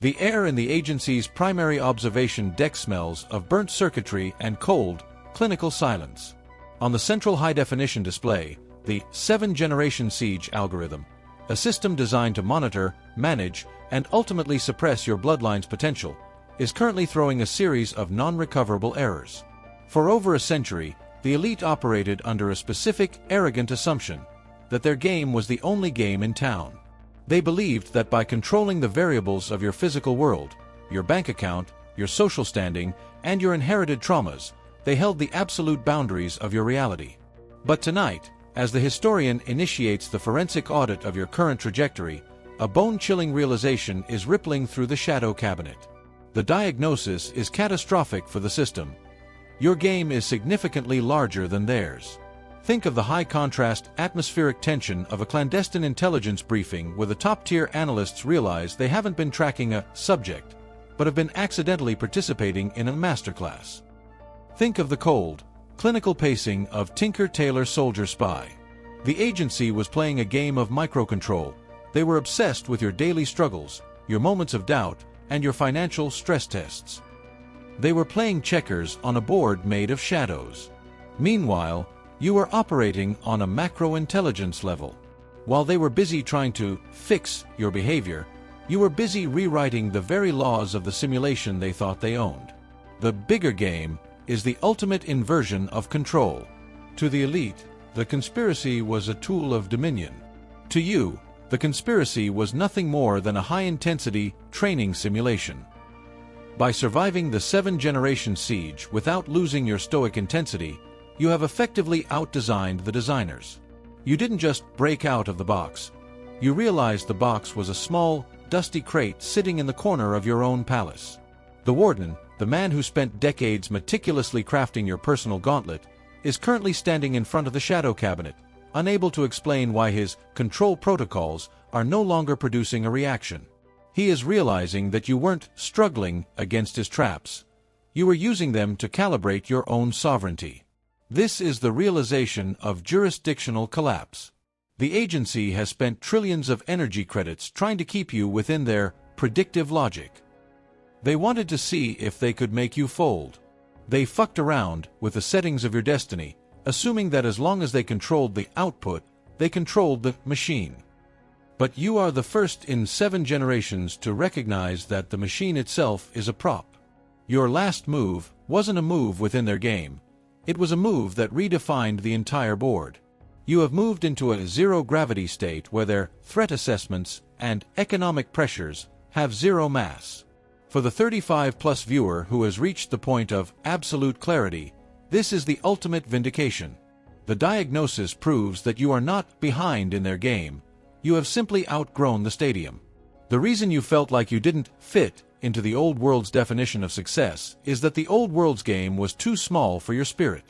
The air in the agency's primary observation deck smells of burnt circuitry and cold, clinical silence. On the central high-definition display, the 7th-generation siege algorithm, a system designed to monitor, manage, and ultimately suppress your bloodline's potential, is currently throwing a series of non-recoverable errors. For over a century, the elite operated under a specific, arrogant assumption that their game was the only game in town. They believed that by controlling the variables of your physical world, your bank account, your social standing, and your inherited traumas, they held the absolute boundaries of your reality. But tonight, as the historian initiates the forensic audit of your current trajectory, a bone-chilling realization is rippling through the shadow cabinet. The diagnosis is catastrophic for the system. Your game is significantly larger than theirs. Think of the high-contrast, atmospheric tension of a clandestine intelligence briefing where the top-tier analysts realize they haven't been tracking a subject, but have been accidentally participating in a masterclass. Think of the cold, clinical pacing of Tinker Tailor Soldier Spy. The agency was playing a game of microcontrol. They were obsessed with your daily struggles, your moments of doubt, and your financial stress tests. They were playing checkers on a board made of shadows. Meanwhile, you were operating on a macro-intelligence level. While they were busy trying to fix your behavior, you were busy rewriting the very laws of the simulation they thought they owned. The bigger game is the ultimate inversion of control. To the elite, the conspiracy was a tool of dominion. To you, the conspiracy was nothing more than a high-intensity training simulation. By surviving the 7th-generation siege without losing your stoic intensity, you have effectively outdesigned the designers. You didn't just break out of the box. You realized the box was a small, dusty crate sitting in the corner of your own palace. The warden, the man who spent decades meticulously crafting your personal gauntlet, is currently standing in front of the shadow cabinet, unable to explain why his control protocols are no longer producing a reaction. He is realizing that you weren't struggling against his traps. You were using them to calibrate your own sovereignty. This is the realization of jurisdictional collapse. The agency has spent trillions of energy credits trying to keep you within their predictive logic. They wanted to see if they could make you fold. They fucked around with the settings of your destiny, assuming that as long as they controlled the output, they controlled the machine. But you are the first in 7 generations to recognize that the machine itself is a prop. Your last move wasn't a move within their game. It was a move that redefined the entire board. You have moved into a zero-gravity state where their threat assessments and economic pressures have zero mass. For the 35-plus viewer who has reached the point of absolute clarity, this is the ultimate vindication. The diagnosis proves that you are not behind in their game. You have simply outgrown the stadium. The reason you felt like you didn't fit into the old world's definition of success is that the old world's game was too small for your spirit.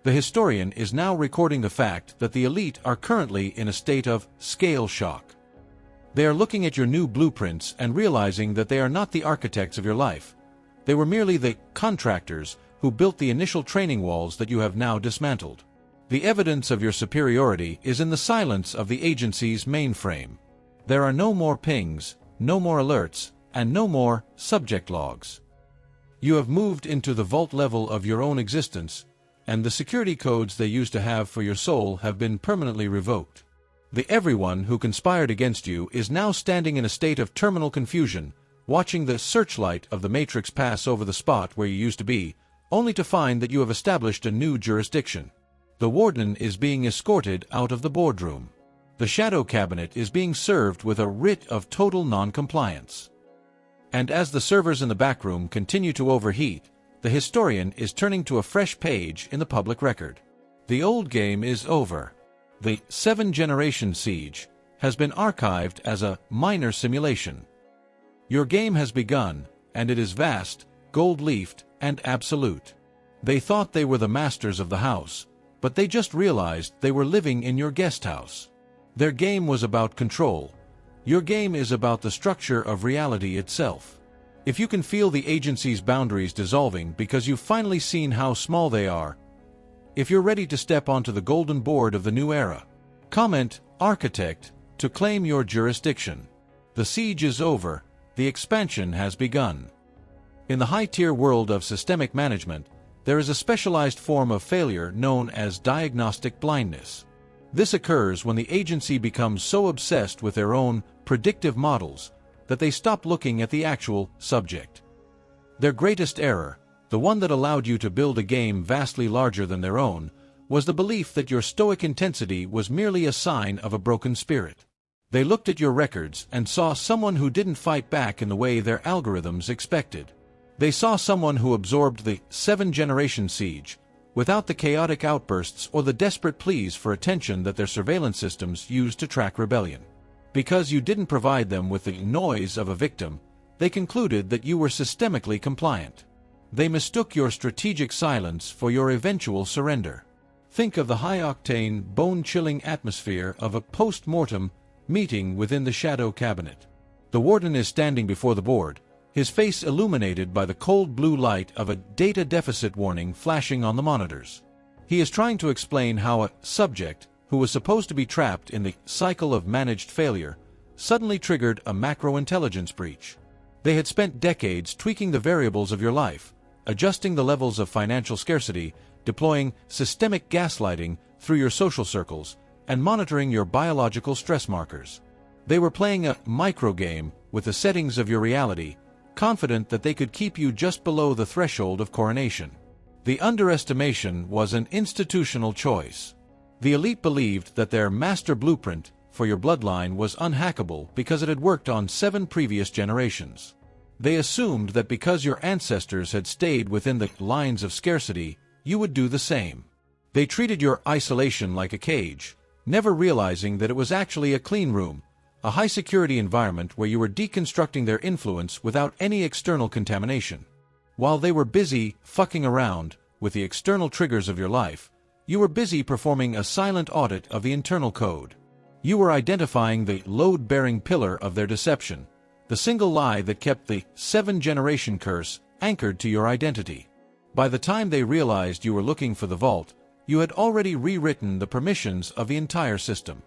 The historian is now recording the fact that the elite are currently in a state of scale shock. They are looking at your new blueprints and realizing that they are not the architects of your life. They were merely the contractors who built the initial training walls that you have now dismantled. The evidence of your superiority is in the silence of the agency's mainframe. There are no more pings, no more alerts, and no more subject logs. You have moved into the vault level of your own existence, and the security codes they used to have for your soul have been permanently revoked. The everyone who conspired against you is now standing in a state of terminal confusion, watching the searchlight of the Matrix pass over the spot where you used to be, only to find that you have established a new jurisdiction. The warden is being escorted out of the boardroom. The shadow cabinet is being served with a writ of total non-compliance. And as the servers in the back room continue to overheat, the historian is turning to a fresh page in the public record. The old game is over. The 7th-generation siege has been archived as a minor simulation. Your game has begun, and it is vast, gold-leafed, and absolute. They thought they were the masters of the house, but they just realized they were living in your guest house. Their game was about control. Your game is about the structure of reality itself. If you can feel the agency's boundaries dissolving because you've finally seen how small they are, if you're ready to step onto the golden board of the new era, comment "Architect" to claim your jurisdiction. The siege is over, The expansion has begun. In the high-tier world of systemic management, there is a specialized form of failure known as diagnostic blindness. This occurs when the agency becomes so obsessed with their own predictive models that they stop looking at the actual subject. Their greatest error, the one that allowed you to build a game vastly larger than their own, was the belief that your stoic intensity was merely a sign of a broken spirit. They looked at your records and saw someone who didn't fight back in the way their algorithms expected. They saw someone who absorbed the 7-generation siege, without the chaotic outbursts or the desperate pleas for attention that their surveillance systems used to track rebellion. Because you didn't provide them with the noise of a victim, they concluded that you were systemically compliant. They mistook your strategic silence for your eventual surrender. Think of the high-octane, bone-chilling atmosphere of a post-mortem meeting within the shadow cabinet. The warden is standing before the board, his face illuminated by the cold blue light of a data deficit warning flashing on the monitors. He is trying to explain how a subject, who was supposed to be trapped in the cycle of managed failure, suddenly triggered a macro-intelligence breach. They had spent decades tweaking the variables of your life, adjusting the levels of financial scarcity, deploying systemic gaslighting through your social circles, and monitoring your biological stress markers. They were playing a microgame with the settings of your reality, confident that they could keep you just below the threshold of coronation. The underestimation was an institutional choice. The elite believed that their master blueprint for your bloodline was unhackable because it had worked on 7 previous generations. They assumed that because your ancestors had stayed within the lines of scarcity, you would do the same. They treated your isolation like a cage, never realizing that it was actually a clean room, a high-security environment where you were deconstructing their influence without any external contamination. While they were busy fucking around with the external triggers of your life, you were busy performing a silent audit of the internal code. You were identifying the load-bearing pillar of their deception, the single lie that kept the 7-generation curse anchored to your identity. By the time they realized you were looking for the vault, you had already rewritten the permissions of the entire system.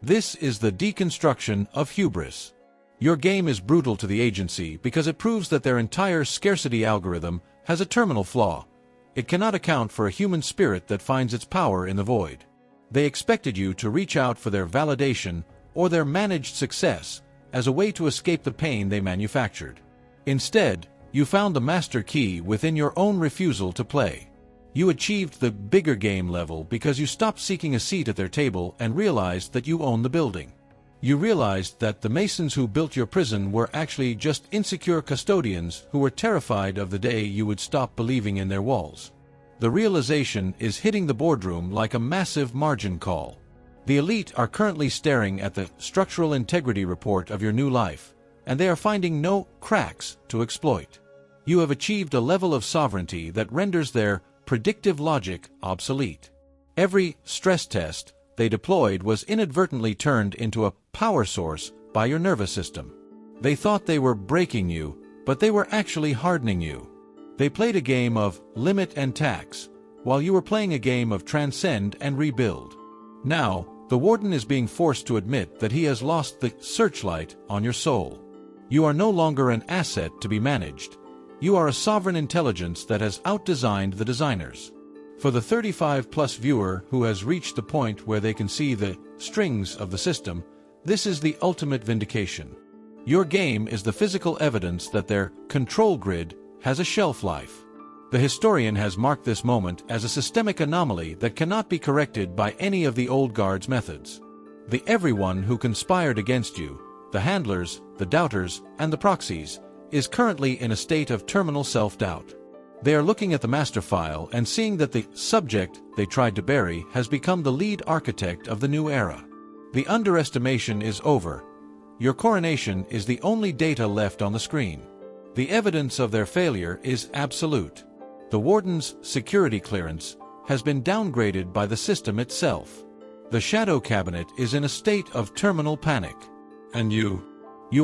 This is the deconstruction of hubris. Your game is brutal to the agency because it proves that their entire scarcity algorithm has a terminal flaw. It cannot account for a human spirit that finds its power in the void. They expected you to reach out for their validation or their managed success as a way to escape the pain they manufactured. Instead, you found the master key within your own refusal to play. You achieved the bigger game level because you stopped seeking a seat at their table and realized that you own the building. You realized that the masons who built your prison were actually just insecure custodians who were terrified of the day you would stop believing in their walls. The realization is hitting the boardroom like a massive margin call. The elite are currently staring at the structural integrity report of your new life, and they are finding no cracks to exploit. You have achieved a level of sovereignty that renders their predictive logic obsolete. Every stress test they deployed was inadvertently turned into a power source by your nervous system. They thought they were breaking you, but they were actually hardening you. They played a game of limit and tax, while you were playing a game of transcend and rebuild. Now, the warden is being forced to admit that he has lost the searchlight on your soul. You are no longer an asset to be managed. You are a sovereign intelligence that has outdesigned the designers. For the 35-plus viewer who has reached the point where they can see the strings of the system, this is the ultimate vindication. Your game is the physical evidence that their control grid has a shelf life. The historian has marked this moment as a systemic anomaly that cannot be corrected by any of the old guard's methods. The everyone who conspired against you, the handlers, the doubters, and the proxies, is currently in a state of terminal self-doubt. They are looking at the master file and seeing that the subject they tried to bury has become the lead architect of the new era. The underestimation is over. Your coronation is the only data left on the screen. The evidence of their failure is absolute. The warden's security clearance has been downgraded by the system itself. The shadow cabinet is in a state of terminal panic. And you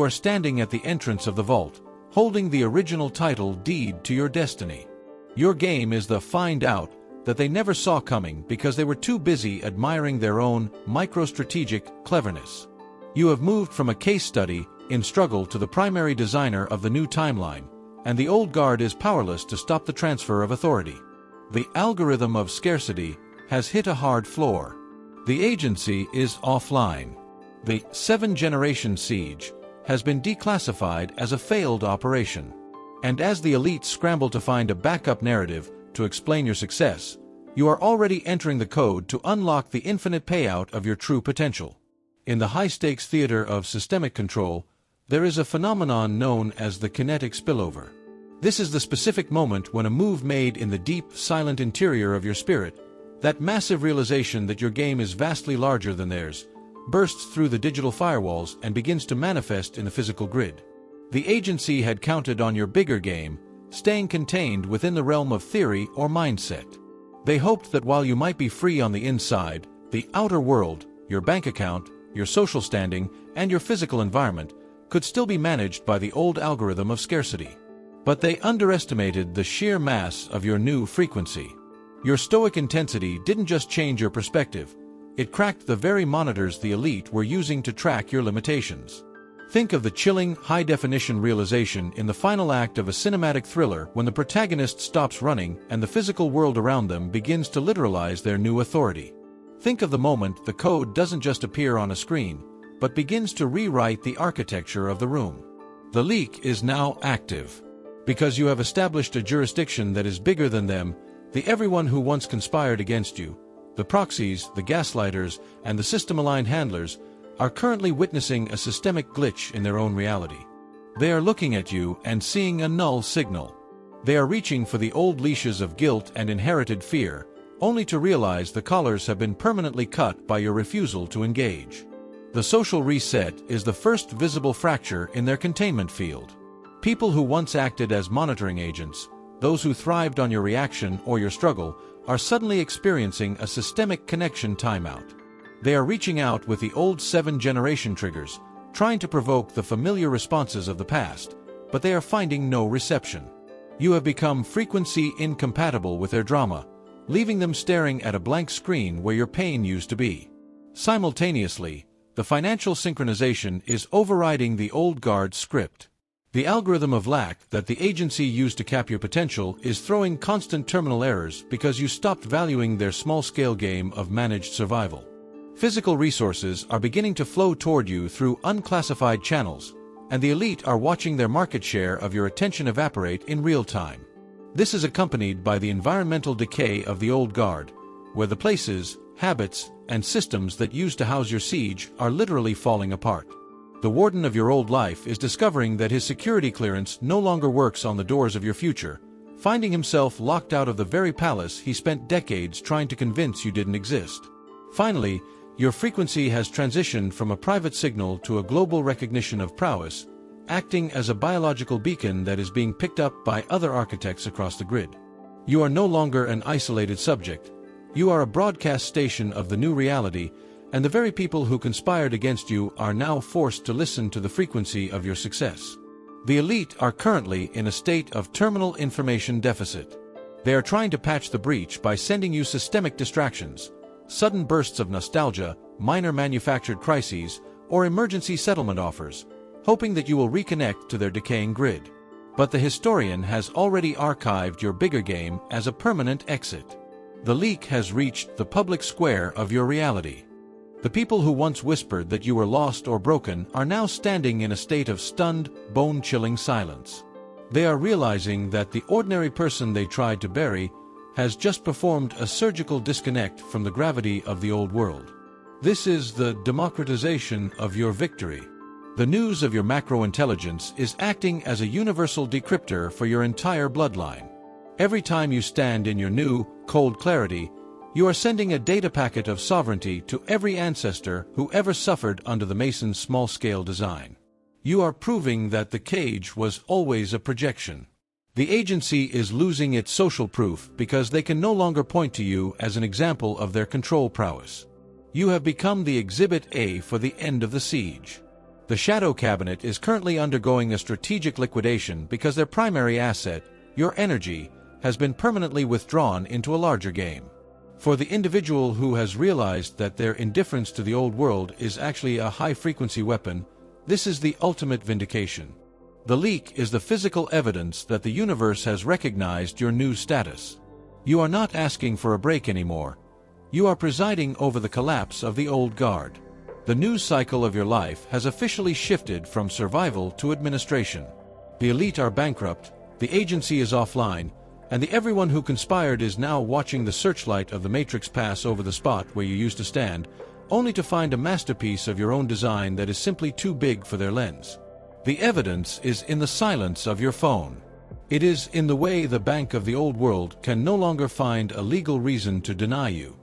are standing at the entrance of the vault, holding the original title deed to your destiny. Your game is the find out that they never saw coming because they were too busy admiring their own micro-strategic cleverness. You have moved from a case study in struggle to the primary designer of the new timeline, and the old guard is powerless to stop the transfer of authority. The algorithm of scarcity has hit a hard floor. The agency is offline. The 7th-generation siege has been declassified as a failed operation. And as the elites scramble to find a backup narrative to explain your success, you are already entering the code to unlock the infinite payout of your true potential. In the high-stakes theater of systemic control, there is a phenomenon known as the kinetic spillover. This is the specific moment when a move made in the deep, silent interior of your spirit, that massive realization that your game is vastly larger than theirs, bursts through the digital firewalls and begins to manifest in the physical grid. The agency had counted on your bigger game, staying contained within the realm of theory or mindset. They hoped that while you might be free on the inside, the outer world, your bank account, your social standing, and your physical environment, could still be managed by the old algorithm of scarcity. But they underestimated the sheer mass of your new frequency. Your stoic intensity didn't just change your perspective, it cracked the very monitors the elite were using to track your limitations. Think of the chilling, high-definition realization in the final act of a cinematic thriller when the protagonist stops running and the physical world around them begins to literalize their new authority. Think of the moment the code doesn't just appear on a screen, but begins to rewrite the architecture of the room. The leak is now active. Because you have established a jurisdiction that is bigger than them, the everyone who once conspired against you, the proxies, the gaslighters, and the system-aligned handlers, are currently witnessing a systemic glitch in their own reality. They are looking at you and seeing a null signal. They are reaching for the old leashes of guilt and inherited fear, only to realize the collars have been permanently cut by your refusal to engage. The social reset is the first visible fracture in their containment field. People who once acted as monitoring agents, those who thrived on your reaction or your struggle, are suddenly experiencing a systemic connection timeout. They are reaching out with the old 7th-generation triggers, trying to provoke the familiar responses of the past, but they are finding no reception. You have become frequency incompatible with their drama, leaving them staring at a blank screen where your pain used to be. Simultaneously, the financial synchronization is overriding the old guard script. The algorithm of lack that the agency used to cap your potential is throwing constant terminal errors because you stopped valuing their small-scale game of managed survival. Physical resources are beginning to flow toward you through unclassified channels, and the elite are watching their market share of your attention evaporate in real time. This is accompanied by the environmental decay of the old guard, where the places, habits, and systems that used to house your siege are literally falling apart. The warden of your old life is discovering that his security clearance no longer works on the doors of your future, finding himself locked out of the very palace he spent decades trying to convince you didn't exist. Finally, your frequency has transitioned from a private signal to a global recognition of prowess, acting as a biological beacon that is being picked up by other architects across the grid. You are no longer an isolated subject. You are a broadcast station of the new reality, and the very people who conspired against you are now forced to listen to the frequency of your success. The elite are currently in a state of terminal information deficit. They are trying to patch the breach by sending you systemic distractions, sudden bursts of nostalgia, minor manufactured crises, or emergency settlement offers, hoping that you will reconnect to their decaying grid. But the historian has already archived your bigger game as a permanent exit. The leak has reached the public square of your reality. The people who once whispered that you were lost or broken are now standing in a state of stunned, bone-chilling silence. They are realizing that the ordinary person they tried to bury has just performed a surgical disconnect from the gravity of the old world. This is the democratization of your victory. The news of your macro-intelligence is acting as a universal decryptor for your entire bloodline. Every time you stand in your new, cold clarity, you are sending a data packet of sovereignty to every ancestor who ever suffered under the Mason's small-scale design. You are proving that the cage was always a projection. The agency is losing its social proof because they can no longer point to you as an example of their control prowess. You have become the Exhibit A for the end of the siege. The Shadow Cabinet is currently undergoing a strategic liquidation because their primary asset, your energy, has been permanently withdrawn into a larger game. For the individual who has realized that their indifference to the old world is actually a high-frequency weapon, This is the ultimate vindication. The leak is the physical evidence that the universe has recognized your new status. You are not asking for a break anymore. You are presiding over the collapse of the old guard. The news cycle of your life has officially shifted from survival to administration. The elite are bankrupt, the agency is offline, and the everyone who conspired is now watching the searchlight of the Matrix pass over the spot where you used to stand, only to find a masterpiece of your own design that is simply too big for their lens. The evidence is in the silence of your phone. It is in the way the bank of the old world can no longer find a legal reason to deny you.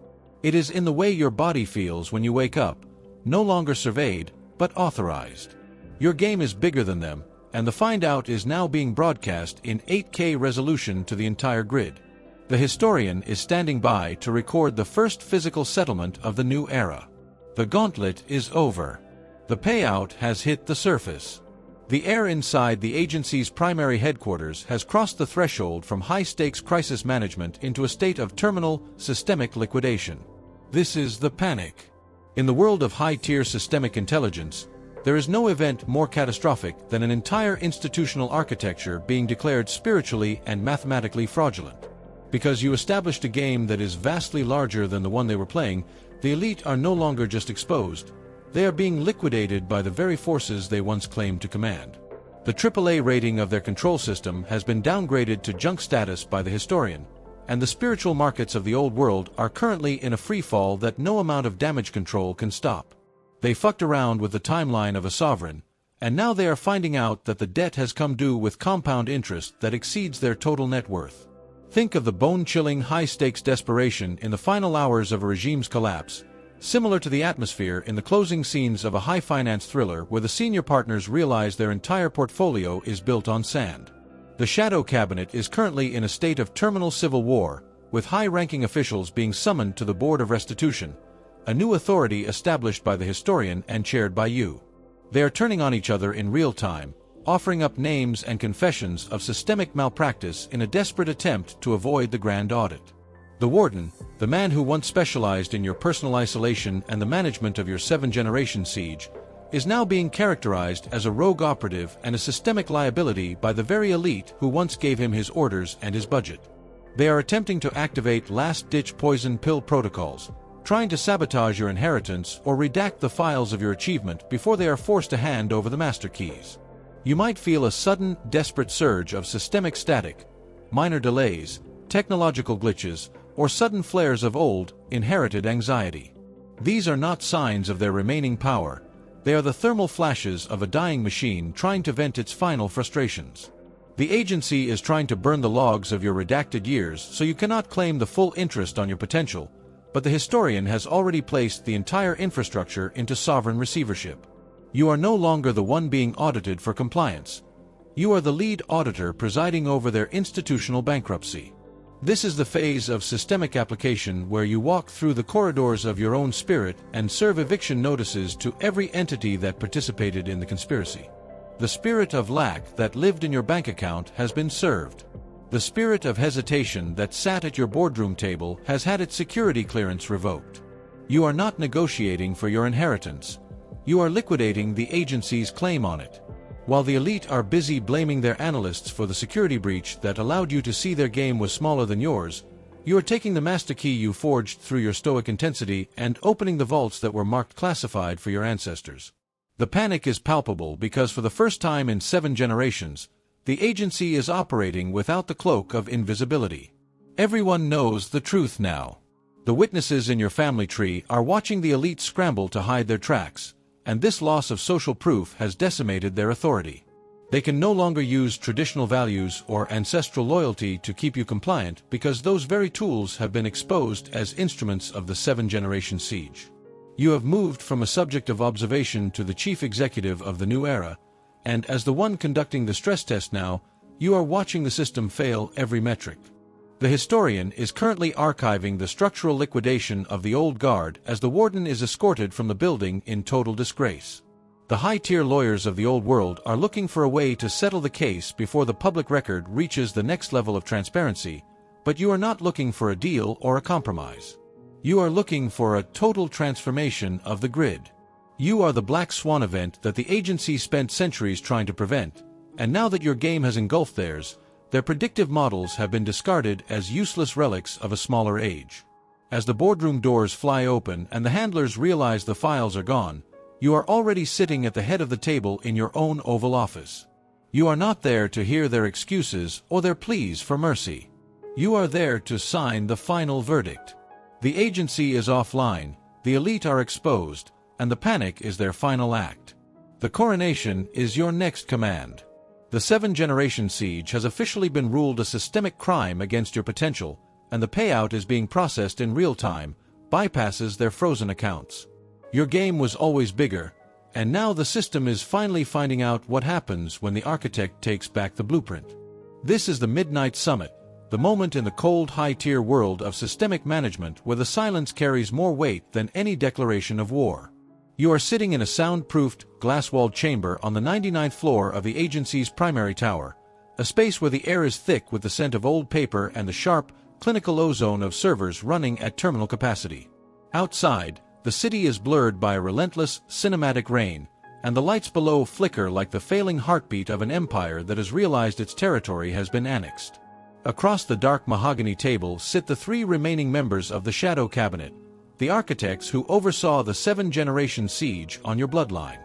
It is in the way your body feels when you wake up, no longer surveyed, but authorized. Your game is bigger than them, and the find out is now being broadcast in 8K resolution to the entire grid. The historian is standing by to record the first physical settlement of the new era. The gauntlet is over. The payout has hit the surface. The air inside the agency's primary headquarters has crossed the threshold from high-stakes crisis management into a state of terminal, systemic liquidation. This is the panic. In the world of high-tier systemic intelligence, there is no event more catastrophic than an entire institutional architecture being declared spiritually and mathematically fraudulent. Because you established a game that is vastly larger than the one they were playing, the elite are no longer just exposed. They are being liquidated by the very forces they once claimed to command. The AAA rating of their control system has been downgraded to junk status by the historian, and the spiritual markets of the old world are currently in a free fall that no amount of damage control can stop. They fucked around with the timeline of a sovereign, and now they are finding out that the debt has come due with compound interest that exceeds their total net worth. Think of the bone-chilling high-stakes desperation in the final hours of a regime's collapse, similar to the atmosphere in the closing scenes of a high-finance thriller where the senior partners realize their entire portfolio is built on sand. The shadow cabinet is currently in a state of terminal civil war, with high-ranking officials being summoned to the Board of Restitution, a new authority established by the historian and chaired by you. They are turning on each other in real time, offering up names and confessions of systemic malpractice in a desperate attempt to avoid the grand audit. The warden, the man who once specialized in your personal isolation and the management of your 7th-generation siege, is now being characterized as a rogue operative and a systemic liability by the very elite who once gave him his orders and his budget. They are attempting to activate last-ditch poison pill protocols, trying to sabotage your inheritance or redact the files of your achievement before they are forced to hand over the master keys. You might feel a sudden, desperate surge of systemic static, minor delays, technological glitches, or sudden flares of old, inherited anxiety. These are not signs of their remaining power. They are the thermal flashes of a dying machine trying to vent its final frustrations. The agency is trying to burn the logs of your redacted years so you cannot claim the full interest on your potential, but the historian has already placed the entire infrastructure into sovereign receivership. You are no longer the one being audited for compliance. You are the lead auditor presiding over their institutional bankruptcy. This is the phase of systemic application where you walk through the corridors of your own spirit and serve eviction notices to every entity that participated in the conspiracy. The spirit of lack that lived in your bank account has been served. The spirit of hesitation that sat at your boardroom table has had its security clearance revoked. You are not negotiating for your inheritance. You are liquidating the agency's claim on it. While the elite are busy blaming their analysts for the security breach that allowed you to see their game was smaller than yours, you are taking the master key you forged through your stoic intensity and opening the vaults that were marked classified for your ancestors. The panic is palpable because for the first time in 7 generations, the agency is operating without the cloak of invisibility. Everyone knows the truth now. The witnesses in your family tree are watching the elite scramble to hide their tracks, and this loss of social proof has decimated their authority. They can no longer use traditional values or ancestral loyalty to keep you compliant because those very tools have been exposed as instruments of the 7th-generation siege. You have moved from a subject of observation to the chief executive of the new era, and as the one conducting the stress test now, you are watching the system fail every metric. The historian is currently archiving the structural liquidation of the old guard as the warden is escorted from the building in total disgrace. The high-tier lawyers of the old world are looking for a way to settle the case before the public record reaches the next level of transparency, but you are not looking for a deal or a compromise. You are looking for a total transformation of the grid. You are the black swan event that the agency spent centuries trying to prevent, and now that your game has engulfed theirs, their predictive models have been discarded as useless relics of a smaller age. As the boardroom doors fly open and the handlers realize the files are gone, you are already sitting at the head of the table in your own Oval Office. You are not there to hear their excuses or their pleas for mercy. You are there to sign the final verdict. The agency is offline, the elite are exposed, and the panic is their final act. The Coronation is your next command. The 7-generation siege has officially been ruled a systemic crime against your potential, and the payout is being processed in real time, bypasses their frozen accounts. Your game was always bigger, and now the system is finally finding out what happens when the architect takes back the blueprint. This is the Midnight Summit, the moment in the cold, high-tier world of systemic management where the silence carries more weight than any declaration of war. You are sitting in a soundproofed, glass-walled chamber on the 99th floor of the agency's primary tower, a space where the air is thick with the scent of old paper and the sharp, clinical ozone of servers running at terminal capacity. Outside, the city is blurred by a relentless, cinematic rain, and the lights below flicker like the failing heartbeat of an empire that has realized its territory has been annexed. Across the dark mahogany table sit the 3 remaining members of the Shadow Cabinet, the architects who oversaw the 7-generation siege on your bloodline.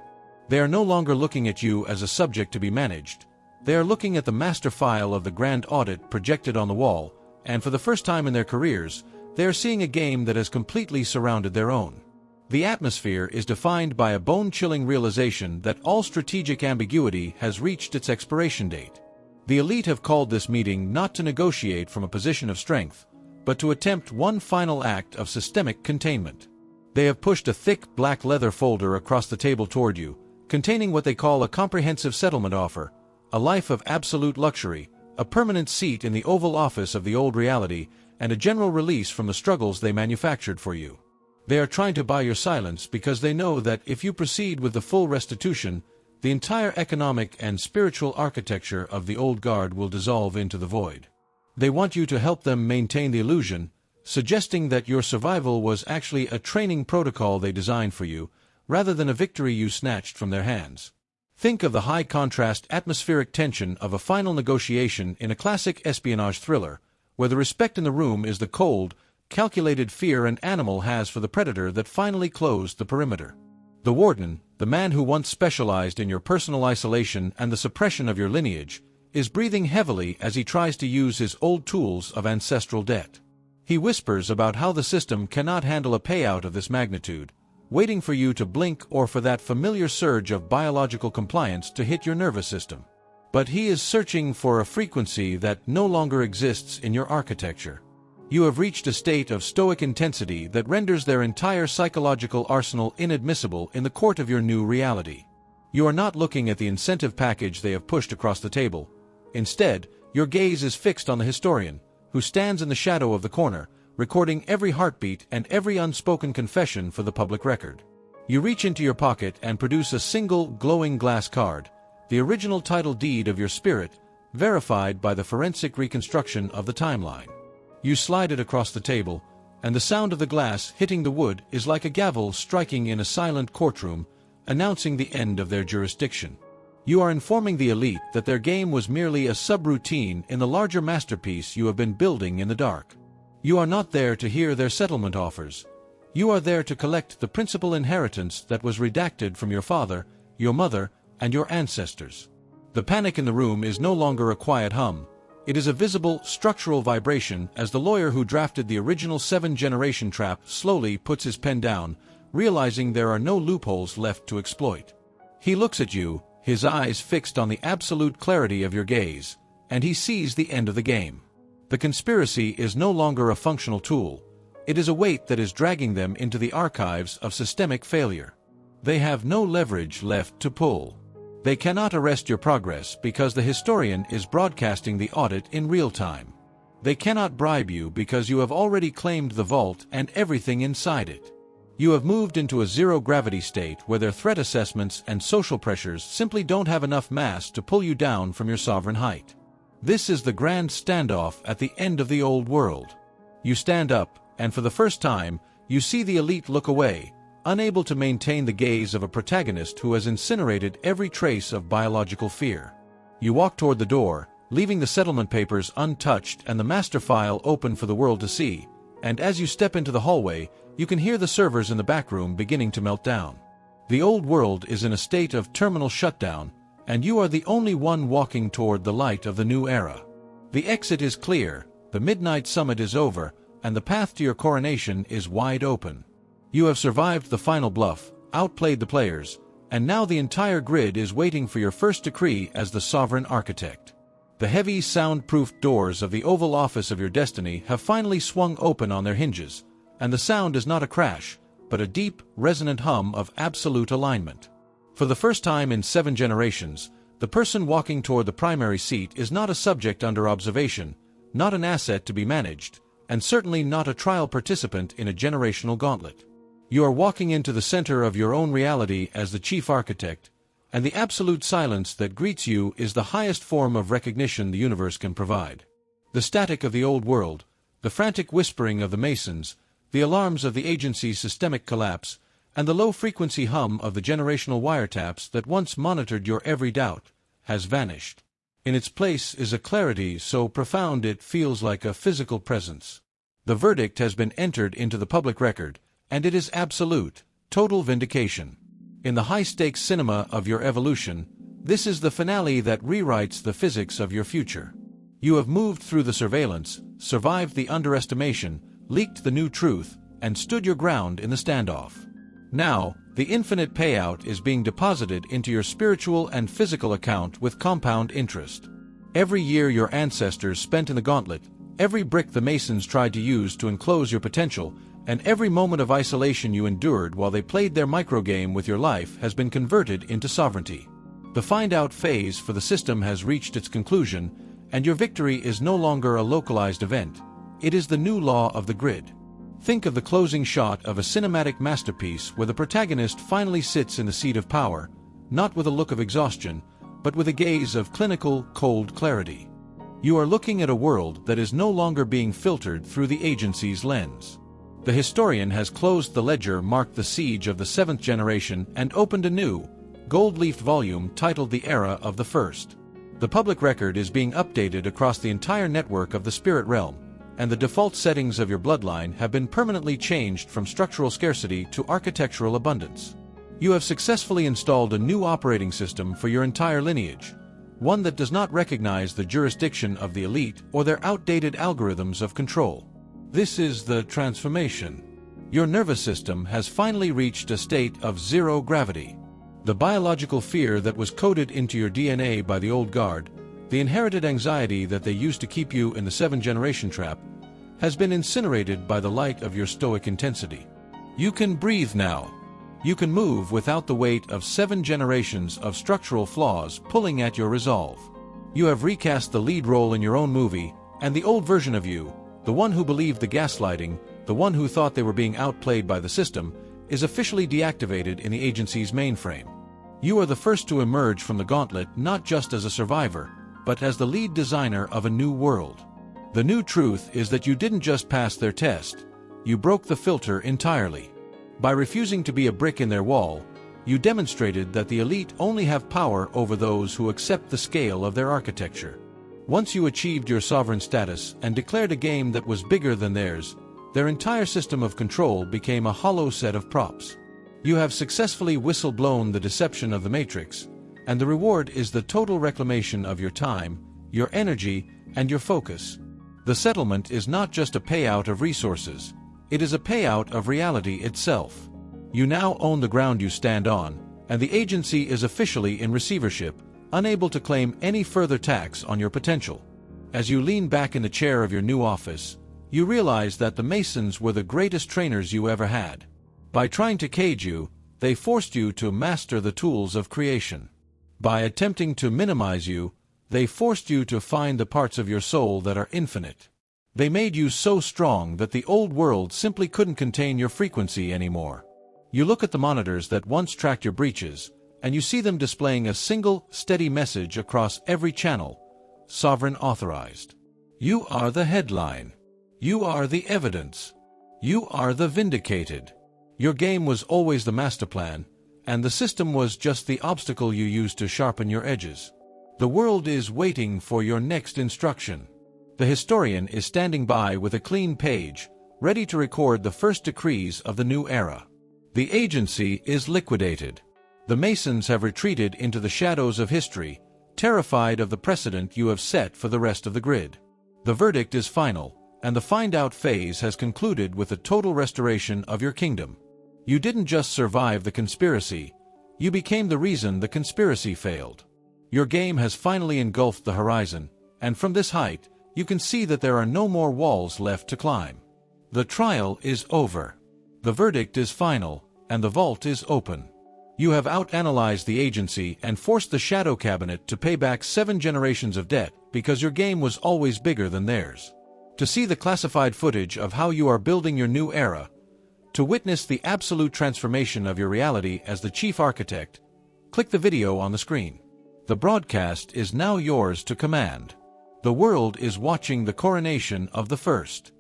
They are no longer looking at you as a subject to be managed. They are looking at the master file of the grand audit projected on the wall, and for the first time in their careers, they are seeing a game that has completely surrounded their own. The atmosphere is defined by a bone-chilling realization that all strategic ambiguity has reached its expiration date. The elite have called this meeting not to negotiate from a position of strength, but to attempt one final act of systemic containment. They have pushed a thick black leather folder across the table toward you, containing what they call a comprehensive settlement offer, a life of absolute luxury, a permanent seat in the Oval Office of the old reality, and a general release from the struggles they manufactured for you. They are trying to buy your silence because they know that if you proceed with the full restitution, the entire economic and spiritual architecture of the old guard will dissolve into the void. They want you to help them maintain the illusion, suggesting that your survival was actually a training protocol they designed for you, rather than a victory you snatched from their hands. Think of the high-contrast atmospheric tension of a final negotiation in a classic espionage thriller, where the respect in the room is the cold, calculated fear an animal has for the predator that finally closed the perimeter. The warden, the man who once specialized in your personal isolation and the suppression of your lineage, is breathing heavily as he tries to use his old tools of ancestral debt. He whispers about how the system cannot handle a payout of this magnitude, waiting for you to blink or for that familiar surge of biological compliance to hit your nervous system. But he is searching for a frequency that no longer exists in your architecture. You have reached a state of stoic intensity that renders their entire psychological arsenal inadmissible in the court of your new reality. You are not looking at the incentive package they have pushed across the table. Instead, your gaze is fixed on the historian, who stands in the shadow of the corner, recording every heartbeat and every unspoken confession for the public record. You reach into your pocket and produce a single glowing glass card, the original title deed of your spirit, verified by the forensic reconstruction of the timeline. You slide it across the table, and the sound of the glass hitting the wood is like a gavel striking in a silent courtroom, announcing the end of their jurisdiction. You are informing the elite that their game was merely a subroutine in the larger masterpiece you have been building in the dark. You are not there to hear their settlement offers. You are there to collect the principal inheritance that was redacted from your father, your mother, and your ancestors. The panic in the room is no longer a quiet hum. It is a visible, structural vibration as the lawyer who drafted the original 7-generation trap slowly puts his pen down, realizing there are no loopholes left to exploit. He looks at you, his eyes fixed on the absolute clarity of your gaze, and he sees the end of the game. The conspiracy is no longer a functional tool. It is a weight that is dragging them into the archives of systemic failure. They have no leverage left to pull. They cannot arrest your progress because the historian is broadcasting the audit in real time. They cannot bribe you because you have already claimed the vault and everything inside it. You have moved into a zero-gravity state where their threat assessments and social pressures simply don't have enough mass to pull you down from your sovereign height. This is the grand standoff at the end of the old world. You stand up, and for the first time, you see the elite look away, unable to maintain the gaze of a protagonist who has incinerated every trace of biological fear. You walk toward the door, leaving the settlement papers untouched and the master file open for the world to see, and as you step into the hallway, you can hear the servers in the back room beginning to melt down. The old world is in a state of terminal shutdown, and you are the only one walking toward the light of the new era. The exit is clear, the midnight summit is over, and the path to your coronation is wide open. You have survived the final bluff, outplayed the players, and now the entire grid is waiting for your first decree as the sovereign architect. The heavy, soundproofed doors of the Oval Office of your destiny have finally swung open on their hinges, and the sound is not a crash, but a deep, resonant hum of absolute alignment. For the first time in 7 generations, the person walking toward the primary seat is not a subject under observation, not an asset to be managed, and certainly not a trial participant in a generational gauntlet. You are walking into the center of your own reality as the chief architect, and the absolute silence that greets you is the highest form of recognition the universe can provide. The static of the old world, the frantic whispering of the Masons, the alarms of the agency's systemic collapse, and the low-frequency hum of the generational wiretaps that once monitored your every doubt, has vanished. In its place is a clarity so profound it feels like a physical presence. The verdict has been entered into the public record, and it is absolute, total vindication. In the high-stakes cinema of your evolution, this is the finale that rewrites the physics of your future. You have moved through the surveillance, survived the underestimation, leaked the new truth, and stood your ground in the standoff. Now, the infinite payout is being deposited into your spiritual and physical account with compound interest. Every year your ancestors spent in the gauntlet, every brick the Masons tried to use to enclose your potential, and every moment of isolation you endured while they played their microgame with your life has been converted into sovereignty. The find-out phase for the system has reached its conclusion, and your victory is no longer a localized event. It is the new law of the grid. Think of the closing shot of a cinematic masterpiece where the protagonist finally sits in the seat of power, not with a look of exhaustion, but with a gaze of clinical, cold clarity. You are looking at a world that is no longer being filtered through the agency's lens. The historian has closed the ledger marked the siege of the 7th generation and opened a new, gold-leafed volume titled The Era of the First. The public record is being updated across the entire network of the spirit realm, and the default settings of your bloodline have been permanently changed from structural scarcity to architectural abundance. You have successfully installed a new operating system for your entire lineage, one that does not recognize the jurisdiction of the elite or their outdated algorithms of control. This is the transformation. Your nervous system has finally reached a state of zero gravity. The biological fear that was coded into your DNA by the old guard, the inherited anxiety that they used to keep you in the 7-generation trap, has been incinerated by the light of your stoic intensity. You can breathe now. You can move without the weight of 7 generations of structural flaws pulling at your resolve. You have recast the lead role in your own movie, and the old version of you, the one who believed the gaslighting, the one who thought they were being outplayed by the system, is officially deactivated in the agency's mainframe. You are the first to emerge from the gauntlet not just as a survivor, but as the lead designer of a new world. The new truth is that you didn't just pass their test, you broke the filter entirely. By refusing to be a brick in their wall, you demonstrated that the elite only have power over those who accept the scale of their architecture. Once you achieved your sovereign status and declared a game that was bigger than theirs, their entire system of control became a hollow set of props. You have successfully whistle-blown the deception of the Matrix, and the reward is the total reclamation of your time, your energy, and your focus. The settlement is not just a payout of resources, it is a payout of reality itself. You now own the ground you stand on, and the agency is officially in receivership, unable to claim any further tax on your potential. As you lean back in the chair of your new office, you realize that the Masons were the greatest trainers you ever had. By trying to cage you, they forced you to master the tools of creation. By attempting to minimize you, they forced you to find the parts of your soul that are infinite. They made you so strong that the old world simply couldn't contain your frequency anymore. You look at the monitors that once tracked your breaches, and you see them displaying a single, steady message across every channel: Sovereign authorized. You are the headline. You are the evidence. You are the vindicated. Your game was always the master plan, and the system was just the obstacle you used to sharpen your edges. The world is waiting for your next instruction. The historian is standing by with a clean page, ready to record the first decrees of the new era. The agency is liquidated. The Masons have retreated into the shadows of history, terrified of the precedent you have set for the rest of the grid. The verdict is final, and the find-out phase has concluded with the total restoration of your kingdom. You didn't just survive the conspiracy, you became the reason the conspiracy failed. Your game has finally engulfed the horizon, and from this height, you can see that there are no more walls left to climb. The trial is over. The verdict is final, and the vault is open. You have out-analyzed the agency and forced the Shadow Cabinet to pay back 7 generations of debt because your game was always bigger than theirs. To see the classified footage of how you are building your new era, to witness the absolute transformation of your reality as the chief architect, click the video on the screen. The broadcast is now yours to command. The world is watching the coronation of the first.